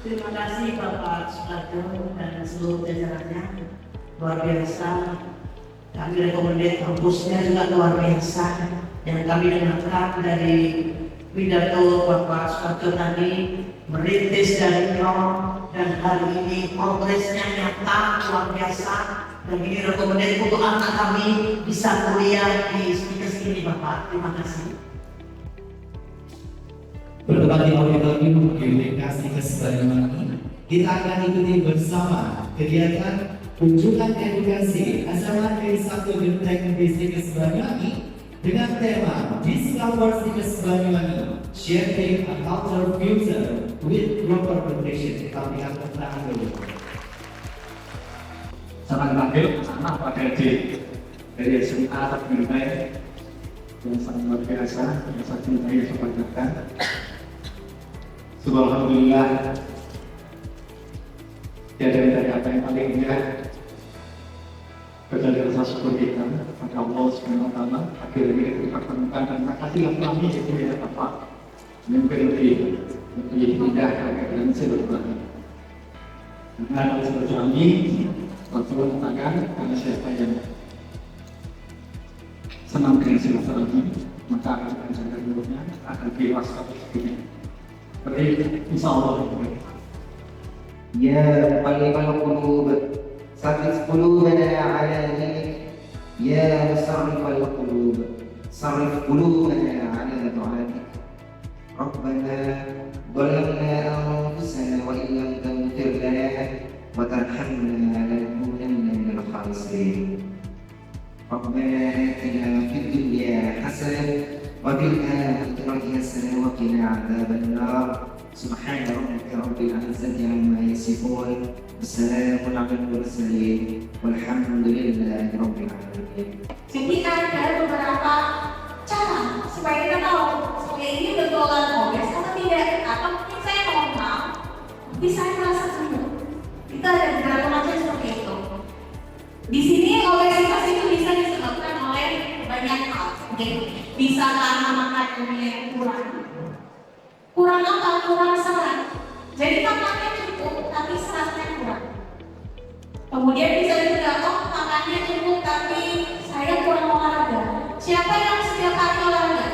Terima kasih Bapak Sukarjo dan seluruh jajarannya, luar biasa. Kami rekomendasi kampusnya juga luar biasa. Yang kami dengarkan dari pidato Bapak Sukarjo tadi, merintis dari nol dan hari ini progresnya nyata luar biasa. Dan ini rekomendasi untuk anak kami bisa kuliah di sini Bapak. Terima kasih. Berbagi auditorium Bibliotekasi Kesebanyakan, kita akan ikuti bersama kegiatan kunjungan edukasi SMA Negeri 1 Bibliotek Distrik Kesebanyakan dengan tema Discover Distrik Kesebanyakan, Shaping a Cultural Future with Global Protection. Kami akan bertahan dulu. Sangat panggil anak Pak Gaji dari SMA Bibliotek yang sangat luar biasa, yang sangat cintai sobat kita. Alhamdulillah, tiada dari apa yang paling indah berkali rasa syukur kita kepada Allah Subhanahu Wa Taala. Akhirnya kita pertemukan dan makasih kami itu ya Bapak mungkin lebih indah dan silaturahmi. Karena silaturahmi waktu mengatakan karena siapa yang senang dengan silaturahmi maka akan menjaga hidupnya akan dewasa seperti insya Allah. Ya muqallibal qulub sarrif qulubana ala dinik, ya musarrifal qulub sarrif qulubana ala ta'atik. Rabbana zalamna anfusana wa in lam taghfir lana wa tarhamna lanakunanna minal khasirin. Rabbana atina fid dunya hasanah wa fil akhirati hasanah wa qina adzaban nar. Subhana rabbika rabbil izzati amma yasifun, wassalamun alal mursalin, walhamdulillahi rabbil alamin. Jadi ada beberapa cara supaya kita tahu supaya ini betulan progres atau tidak, atau mungkin saya mohon maaf tapi saya merasa jenuh. Kita ada beberapa macam seperti itu. Di sini obesitas itu bisa disebabkan oleh banyak hal. Bisa karena makanannya yang kurang apa? Kurang serat. Jadi makannya cukup tapi seratnya kurang. Kemudian bisa juga makannya cukup tapi saya kurang olahraga. Siapa yang setiap hari olahraga?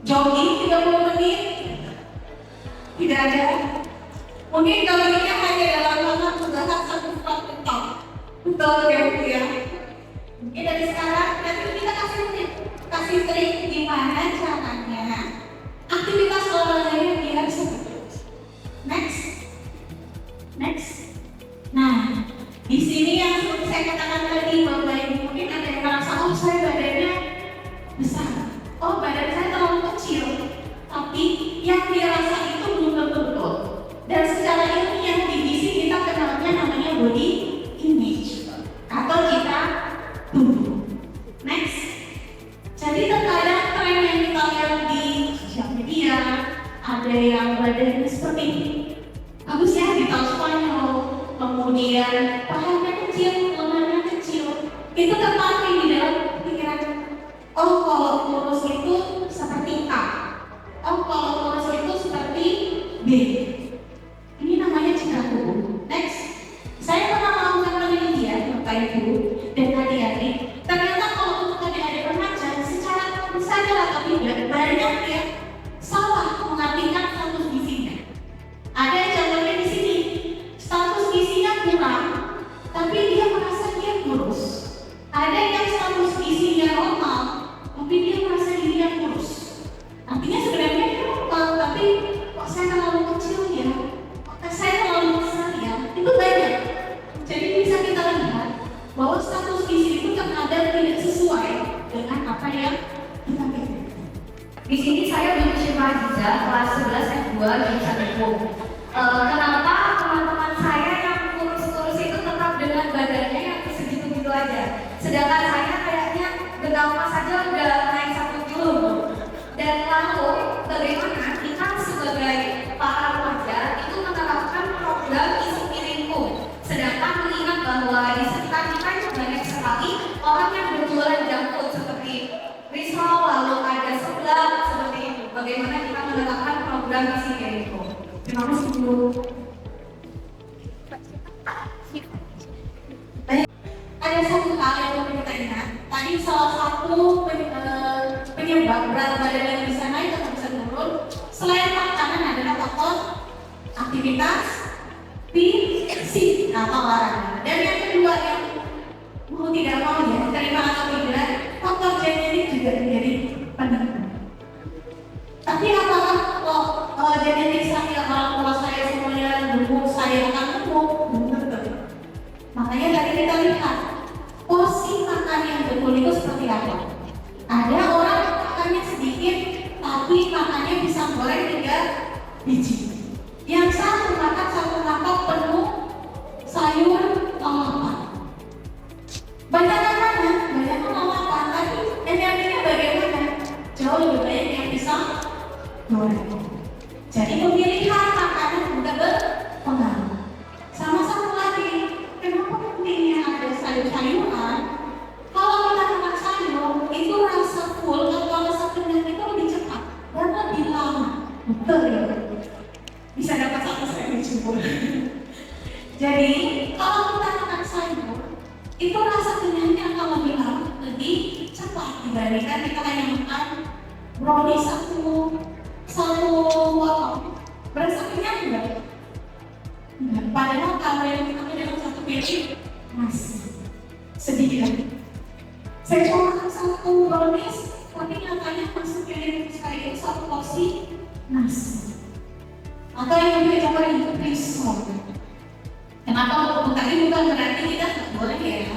Jogging 30 menit? Tidak ada. Mungkin kalau ini hanya dalam waktu membahas satu spot mentok. Betul ya. Mungkin dari sekarang nanti kita kasih trik gimana caranya aktivitas olahraganya biar seperti itu. Next. Nah, di sini yang seperti saya katakan tadi, Bapak Ibu mungkin ada yang merasa saya badannya besar, badan saya terlalu kecil, tapi yang dirasa itu belum tentu betul. Dan secara ilmiah di gizi kita kenalnya namanya body image atau kita tubuh. Next. Jadi terkadang tren yang kita lihat di sosial media, ada yang badannya seperti ini, bagus ya di tahun Spanyol, kemudian pahanya kecil, lengannya kecil, itu terpatri di dalam pikiran. Kalau kurus itu seperti A, kalau kurus itu seperti B. Ini namanya citra tubuh. Next, saya pernah melakukan penelitian Bapak Ibu dan adik-adik. Ternyata kalau untuk adik-adik remaja, secara sadar atau tidak, banyak ya salah mengartikan status gizinya. Ada yang contohnya di sini, status gizinya kurang, tapi dia merasa dia kurus. Ada yang status gizinya normal, tapi dia merasa dirinya kurus. Artinya sebenarnya dia normal, tapi kok saya terlalu kecil ya, kok saya terlalu besar ya, itu banyak. Jadi bisa kita lihat bahwa status gizi itu terkadang tidak sesuai dengan apa yang kita pilih. Di sini saya Binti Aziza, kelas 11 F2 jurusan hukum. Kenapa teman-teman saya yang kurus-kurus itu tetap dengan badannya yang segitu-gitu aja, sedangkan saya kayaknya betapa saja udah naik 1 kilo. Dan lalu bagaimana kita sebagai para remaja itu menerapkan program isi piringku, sedangkan mengingat bahwa di sekitar kita itu banyak sekali orang yang berjualan junk food seperti risol, lalu ada seblak seperti itu. Bagaimana kita menerapkan program banget sih kayak gitu. Terima kasih Bu. Ada satu hal yang perlu kita ingat. Tadi salah satu penyebab berat badan yang bisa naik atau bisa turun selain makanan adalah faktor aktivitas fisik atau olahraga. Dan yang kedua yang mau tidak mau ya, terima atau tidak, faktor genetik juga menjadi penting. Tapi apakah genetik saya, orang tua saya semuanya dukung saya akan gemuk? Belum tentu. Makanya tadi kita lihat porsi makan yang betul itu seperti apa. Ada orang makannya sedikit, tapi makannya bisa goreng 3 biji. Yang satu makan satu mangkok penuh sayur lalapan. Banyak mana? Banyak lalapan, tapi energinya bagaimana? Jauh lebih banyak yang bisa goreng. Jadi pemilihan makanan juga berpengaruh. Sama satu lagi, kenapa pentingnya ada sayur-sayuran? Kalau kita makan sayur, itu rasa full atau rasa kenyang itu lebih cepat dan lebih lama. Betul ya? Bisa dapat satu sendok jempol. Jadi kalau kita makan sayur, itu rasa kenyangnya akan lebih lama, lebih cepat dibandingkan kita hanya makan brownies satu potong. Berasa kenyang enggak? Enggak. Padahal kalau yang kita dalam satu piring nasi sedikit lagi. Saya cuma makan satu brownies, tapi nyatanya masuk piring saya itu satu porsi nasi. Atau yang lebih coba itu risol. Kenapa tadi bukan berarti kita nggak boleh ya?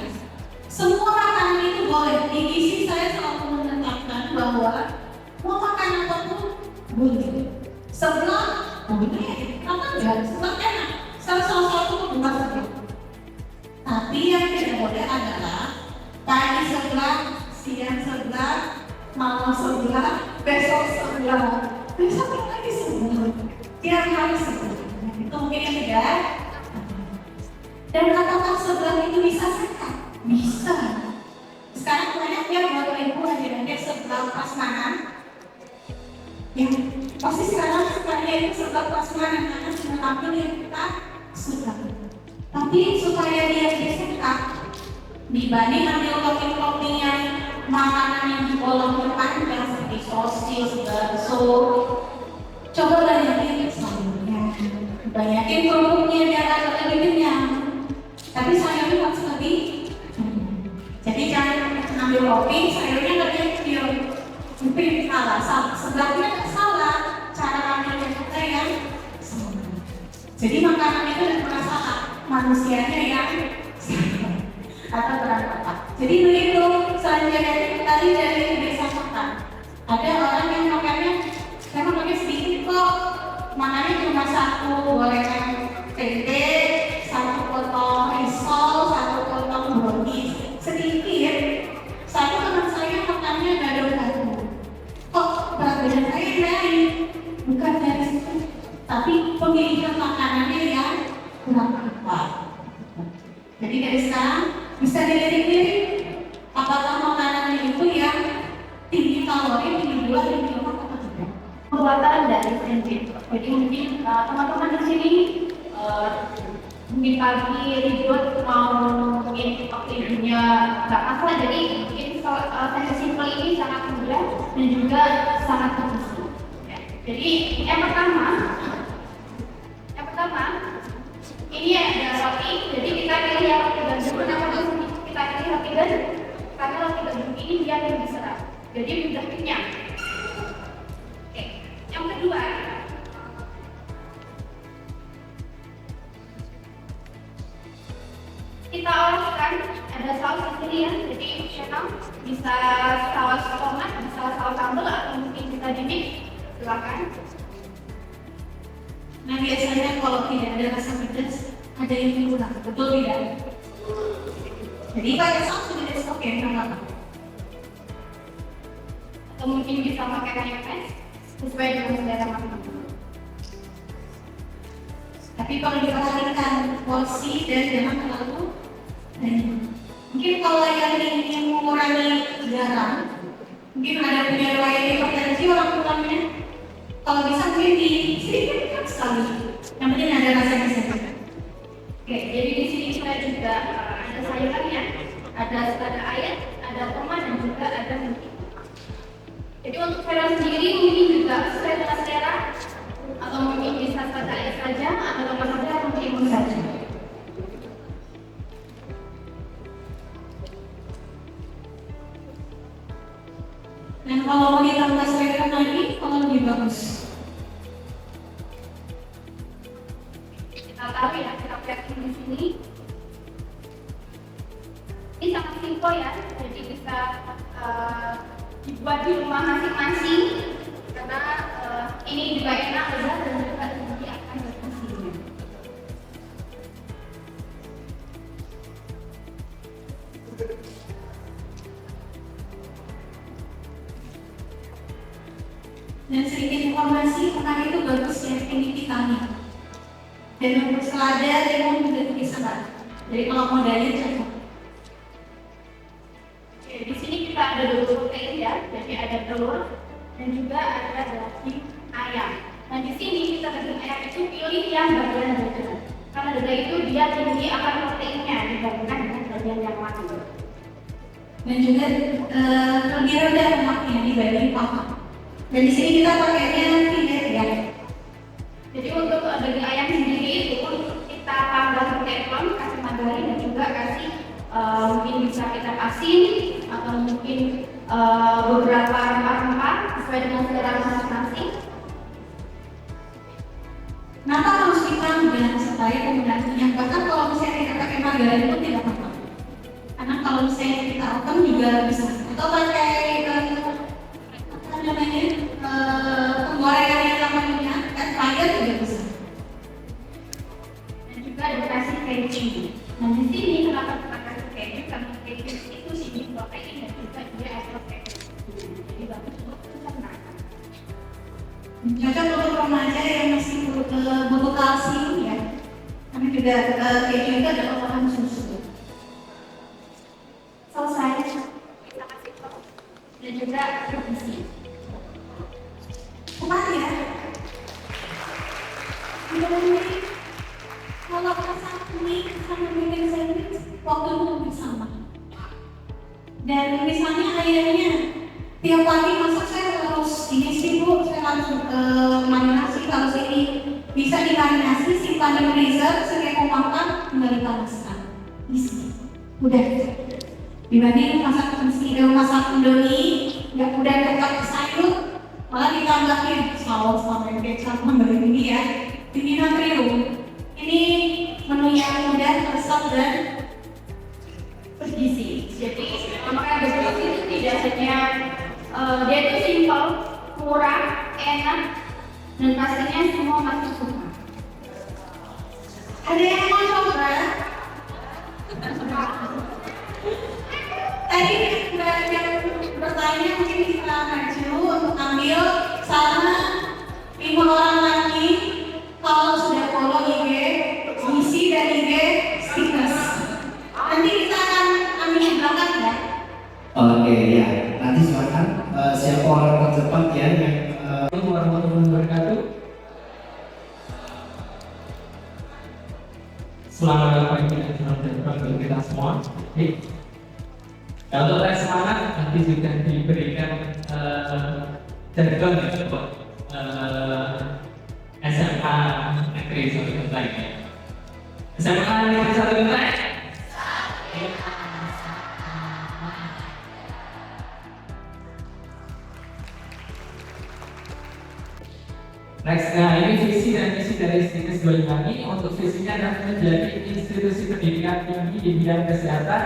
Semua makanan itu boleh. Di gizi saya selalu menetapkan bahwa mau makan apapun boleh. Sebelah boleh. Apa enggak? Sebelah enak. Salah satu bukan saja. Tapi yang tidak boleh adalah pagi sebelah, siang sebelah, malam sebelah, besok sebelah, besok lagi sebelah. Tiap hari sebelah. Itu mungkin yang tidak. Dan apakah sebelah itu bisa sehat? Bisa. Sekarang banyak yang baru ibu ada sebelah prasmanan. Yang pasti sekarang itu sebelah prasmanan karena cuma ambil yang kita suka. Tapi supaya dia sehat, dibanding ambil topping-topping yang makanan yang diolah berpanjang seperti sosis, bakso, coba banyakin sayurnya, banyakin kerupuknya biar agak lebih kenyang. Tapi sayurnya masih lebih. Jadi jangan ambil topping, sayurnya lebih kecil. Mungkin salah, sebelahnya tidak salah, cara ambilnya juga yang salah. Jadi makanan itu tidak merasa manusianya yang salah atau berantakan. Jadi begitu selanjutnya tadi dari desa makan. Ada orang yang makannya, saya makannya sedikit kok, makannya cuma satu gorengan tempe, satu potong risol, satu potong brownies, sedikit. Satu teman saya makannya gado-gado. Kok berat badan saya naik? Bukan dari situ, tapi pemilihan makanannya yang kurang tepat. Jadi dari sekarang bisa dilirik-lirik apakah makanannya itu yang tinggi kalori, tinggi gula, tinggi lemak atau tidak. Pembuatan dari sandwich. Jadi mungkin teman-teman di sini mungkin pagi ribut mau mungkin waktunya nggak masalah, jadi mungkin sesi simple ini sangat mudah dan juga sangat berfungsi. Ya. Jadi yang pertama ini ada roti, jadi kita pilih yang roti gandum. Kenapa kita pilih roti gandum? Karena roti gandum ini dia lebih serat, jadi mudah kenyang. Oke, yang kedua, kita oleskan ada saus di sini ya, jadi optional, bisa saus tomat, bisa saus sambal atau mungkin bisa dimix, silakan. Nah biasanya kalau tidak ada rasa pedas, ada yang kurang, betul tidak? Jadi pakai saus pedas oke, nggak apa-apa. Atau mungkin bisa pakai mayonnaise sesuai dengan selera masing-masing. Tapi kalau diperhatikan porsi dan jangan terlalu banyak. Mungkin kalau yang ingin mengurangi garam, mungkin ada punya riwayat hipertensi orang tuanya. Kalau bisa mungkin sini kan enak sekali. Yang penting ada rasanya saja. Oke, jadi di sini kita juga ada sayurannya, ada ayam, ada tomat dan juga ada mungkin. Jadi untuk sayuran sendiri mungkin juga sesuai dengan selera atau mungkin bisa saja ayam saja atau tomat saja atau timun saja. Dan kalau mau ditambah sayuran lagi, kalau lebih bagus. Kita tahu ya, kita packing di sini. Ini sangat simpel ya, jadi bisa dibuat di rumah masing-masing karena ini juga enak, lezat dan juga tinggi akan berfungsinya. Dan sedikit informasi, tentang itu bagus ya, ini vitamin. Dan untuk selada, timun juga bisa banget. Jadi kalau mau diet cocok. Oke, di sini kita ada dua protein ya, jadi ada telur dan juga ada daging ayam. Nah di sini kita daging ayam itu pilih yang bagian dada, karena dada itu dia tinggi akan proteinnya dibandingkan dengan bagian yang lain. Dan juga lebih rendah lemaknya dibanding paha. Dan di sini kita pakainya filet ya. Jadi untuk daging ayam sendiri itu kita tambah teflon, kasih margarin dan juga kasih mungkin bisa kita asin atau mungkin beberapa rempah-rempah sesuai dengan selera masing-masing. Kenapa harus ditambah supaya penggunaannya? Bahkan kalau misalnya kita pakai margarin pun tidak apa-apa. Karena kalau misalnya kita oven juga bisa. Atau pakai apa namanya penggorengan yang lama minyak, air fryer juga bisa. Dan juga dikasih keju. Nah di sini kenapa kita kasih keju? Karena keju itu tinggi protein dan juga dia ekstrak keju. Jadi bagus untuk pencernaan. Cocok untuk remaja yang masih butuh kalsium ya. Karena juga keju itu adalah olahan susu. Selesai. Kita kasih top dan juga berisi. Kupat ya. Kalau masak mie sama bikin sandwich, waktunya lebih sama. Dan misalnya ayamnya tiap pagi masak saya harus ini sih bu, saya langsung marinasi. Kalau ini bisa dimarinasi, simpan di freezer, setelah mau makan kembali panaskan. Bisa, udah. Dibanding masak indomie, yang udah dekat ke sayur, malah ditambahin saus sama kecap ini ya, tinggi natrium. Ini menu yang mudah, resep dan Bergizi. Jadi makanan bergizi itu tidak hanya dia itu simpel, murah, enak, dan pastinya semua masih suka. ada yang mau coba? Tadi mbak yang bertanya mungkin bisa maju untuk ambil sama 5 orang lagi. Kalau sudah follow IG, isi dan IG stickers. Nanti kita akan ambil yang belakang ya. Oke ya, nanti silakan siapa orang tercepat ya yang Assalamualaikum warahmatullahi wabarakatuh. Selamat pagi dan selamat datang bagi kita semua. Kalau tes semangat nanti sudah diberikan jargon untuk SMA Negeri 1 Genteng. SMA Negeri 1 Genteng. Next, nah ini visi dan misi dari Stikes Banyuwangi. Untuk visinya adalah menjadi institusi pendidikan tinggi di bidang kesehatan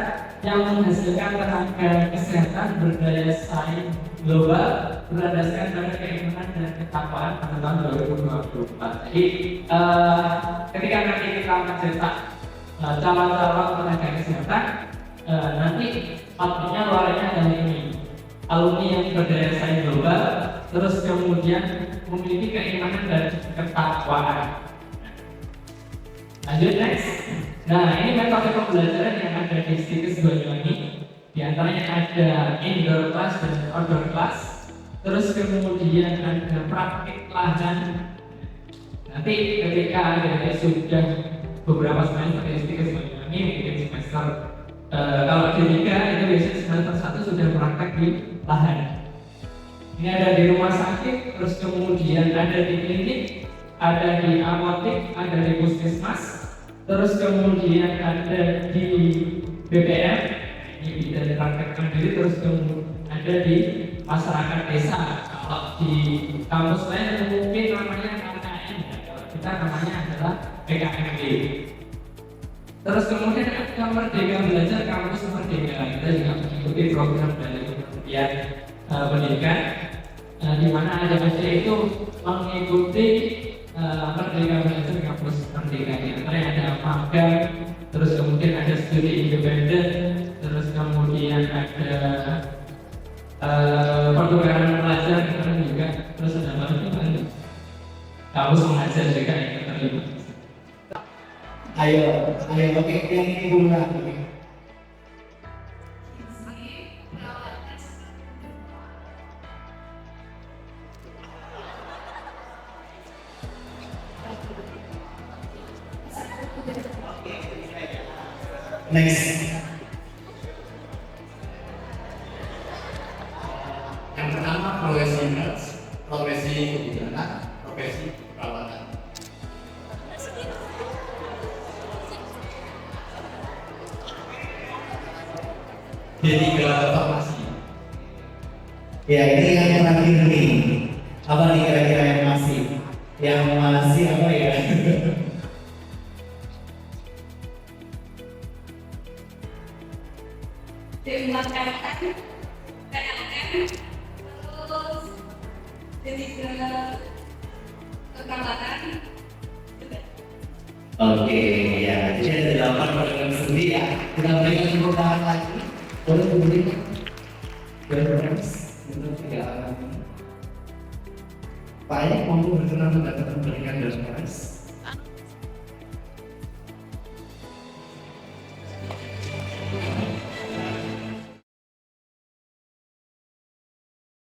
yang menghasilkan tenaga kesehatan berdaya saing global berdasarkan pada keimanan dan ketakwaan pada tahun 2024. Jadi ketika nanti kita mencetak calon-calon tenaga kesehatan, nanti outputnya luarnya adalah ini, alumni yang berdaya saing global, terus kemudian memiliki keimanan dan ketakwaan. Lanjut next. Nah ini metode pembelajaran yang ada di Stikes Banyuwangi. Di antaranya ada indoor class dan outdoor class. Terus kemudian ada praktik lahan Nanti ketika adik-adik sudah beberapa semester SD ke semester ini, mungkin semester kalau D3 itu biasanya semester 1 sudah praktek di lahan. Ini ada di rumah sakit, terus kemudian ada di klinik, ada di apotek, ada di puskesmas, terus kemudian ada di BPM, ini bisa dipraktekkan diri, terus kemudian ada di masyarakat desa. Kalau di kampus lain mungkin namanya KKN, kalau kita namanya adalah PKMB. Terus kemudian ada Merdeka Belajar Kampus Merdeka, kita juga mengikuti program dari Kementerian Pendidikan, di mana adik-adik itu mengikuti Merdeka Belajar Kampus Merdeka. Yang ada magang, terus kemudian ada studi independen, terus kemudian ada pertukaran pelajar juga, terus ada kampus mengajar juga yang terlibat. Ayo, oke, yang ini dulu lah. Next. Yang pertama profesi nurse, profesi kebidanan, profesi perawatan. Jadi farmasi. Ya, ini yang terakhir nih. Apa nih kira-kira yang masih? Yang masih apa ya? Terus jadi kekebalan. Oke, ya. Jadi ada 8 program studi ya. Kita berikan tepuk tangan lagi. Boleh diberikan? Reference untuk 3 orang ini. Pak Ayek mau berkenan untuk memberikan reference.